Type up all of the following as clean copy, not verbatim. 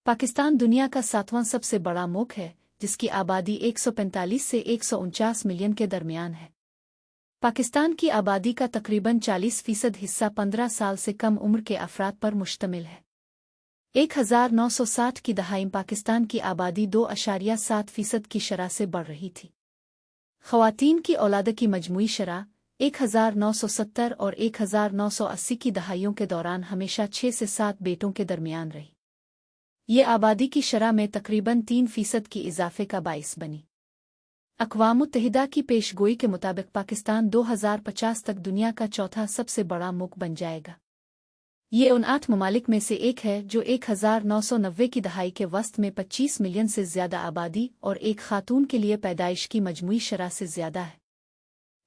पाकिस्तान दुनिया का 7वां सबसे बड़ा मुल्क है, जिसकी आबादी 145 से 149 मिलियन के दरमियान है। पाकिस्तान की आबादी का तकरीबन 40% हिस्सा 15 साल से कम उम्र के अफराद पर मुश्तमिल है। 1960 की दहाई में पाकिस्तान की आबादी 2.7% की शरह से बढ़ रही थी। ख़वातीन की औलाद की मजमूई शरह 1970 और 1980 की दहाइयों के दौरान हमेशा 6 से 7 बेटों के दरमियान रही। ये आबादी की शरह में तकरीबन 3% की इजाफे का बाइस बनी। अक़वाम मुत्तहिदा की पेशगोई के मुताबिक पाकिस्तान 2050 तक दुनिया का चौथा सबसे बड़ा मुल्क बन जाएगा। ये उन 8 ममालिक में से एक है जो 1990 की दहाई के वस्त में 25 मिलियन से ज़्यादा आबादी और एक खातून के लिए पैदाइश की मजमूई शरह से ज़्यादा है।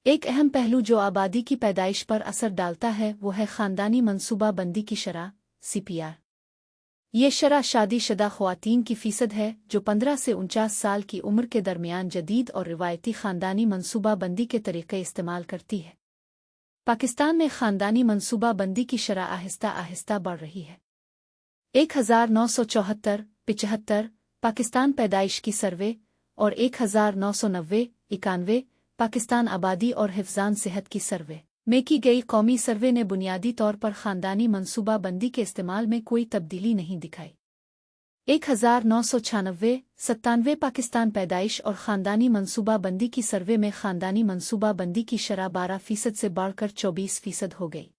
एक अहम पहलू जो आबादी की पैदाइश पर असर डालता है वो है ख़ानदानी मनसूबा बंदी की शरह CPR। ये शरह शादीशुदा ख़वातीन की फ़ीसद है जो 15 से 49 साल की उम्र के दरमियान जदीद और रिवायती ख़ानदानी मनसूबा बंदी के तरीक़े इस्तेमाल करती है। पाकिस्तान में ख़ानदानी मनसूबा बंदी की शरह आहिस्ता आहिस्ता बढ़ रही है। 1974-75 पाकिस्तान पैदाइश की सर्वे और 1990-91 पाकिस्तान आबादी और हिफ़्ज़ान सेहत की सर्वे में की गई कौमी सर्वे ने बुनियादी तौर पर ख़ानदानी मनसूबा बंदी के इस्तेमाल में कोई तब्दीली नहीं दिखाई। 1996-97 पाकिस्तान पैदाइश और ख़ानदानी मनसूबा बंदी की सर्वे में ख़ानदानी मनसूबा बंदी की शरह 12% से बढ़कर 24% हो गई।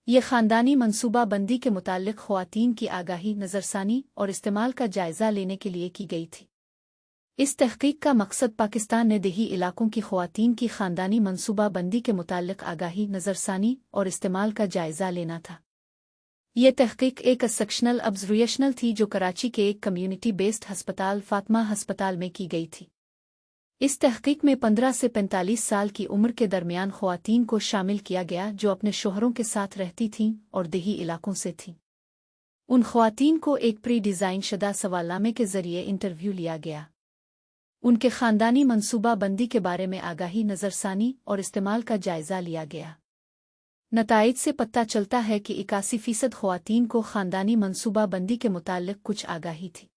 ये ख़ानदानी मनसूबा बंदी के मुताल्लिक़ ख़वातीन की आगाही, नज़रसानी और इस्तेमाल का जायज़ा लेने के लिए की गई थी। इस तहक़ीक़ का मकसद पाकिस्तान ने देही इलाकों की ख़वातीन की ख़ानदानी मनसूबा बंदी के मुताल्लिक़ आगाही, नज़रसानी और इस्तेमाल का जायज़ा लेना था। यह तहक़ीक़ एक सेक्शनल ऑब्ज़र्वेशनल थी जो कराची के एक कम्युनिटी बेस्ड हस्पताल फ़ातिमा हस्पताल में की गई थी। इस तहक़ीक़ में 15 से 45 साल की उम्र के दरमियान ख़वातीन को शामिल किया गया जो अपने शोहरों के साथ रहती थीं और देही इलाकों से थीं। उन ख़वातीन को एक प्री डिज़ाइन शुदा सवालनामे के ज़रिए इंटरव्यू लिया गया। उनके ख़ानदानी मनसूबा बंदी के बारे में आगाही, नज़रसानी और इस्तेमाल का जायज़ा लिया गया। नताइज से पता चलता है कि 81% ख़वातीन को ख़ानदानी मनसूबा बंदी के मुताल्लिक़ कुछ आगाही थी।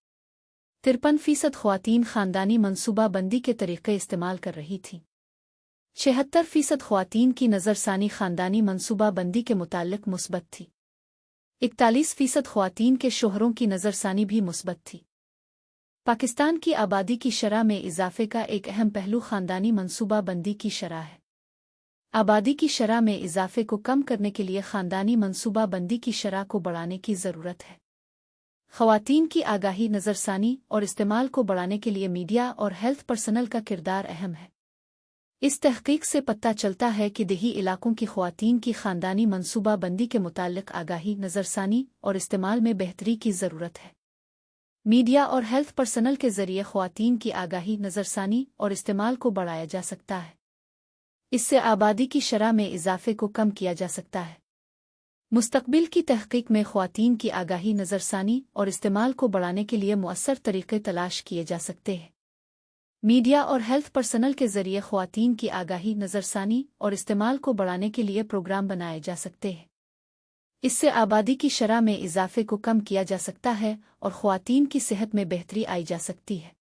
53% ख़वातीन ख़ानदानी मनसूबा बंदी के तरीक़े इस्तेमाल कर रही थीं। 76% ख़वातीन की नज़रसानी ख़ानदानी मनसूबा बंदी के मुताल्लिक़ मुस्बत थी। 41% ख़वातीन के शोहरों की नज़रसानी भी मुस्बत थी। पाकिस्तान की आबादी की शरह में इजाफे का एक अहम पहलू ख़ानदानी मनसूबा बंदी की शरह है। आबादी की शरह में इजाफे को कम करने के लिए ख़ानदानी मनसूबा बंदी की शरह को बढ़ाने की ज़रूरत है। ख़वातीन की आगाही, नज़रसानी और इस्तेमाल को बढ़ाने के लिए मीडिया और हेल्थ पर्सनल का किरदार अहम है। इस तहक़ीक़ से पता चलता है कि देही इलाकों की ख़वातीन की ख़ानदानी मनसूबा बंदी के मुताल्लिक़ आगाही, नज़रसानी और इस्तेमाल में बेहतरी की ज़रूरत है। मीडिया और हेल्थ पर्सनल के ज़रिए ख़वातीन की आगाही, नज़रसानी और इस्तेमाल को बढ़ाया जा सकता है। इससे आबादी की शरह में इजाफे को कम किया जा सकता है। मुस्तक़बिल की तहक़ीक़ में ख़वातीन की आगाही, नज़रसानी और इस्तेमाल को बढ़ाने के लिए मुअस्सर तरीक़े तलाश किए जा सकते हैं। मीडिया और हेल्थ पर्सनल के ज़रिए ख़वातीन की आगाही, नज़रसानी और इस्तेमाल को बढ़ाने के लिए प्रोग्राम बनाए जा सकते हैं। इससे आबादी की शरह में इजाफे को कम किया जा सकता है और ख़वातीन की सेहत में बेहतरी आई जा सकती है।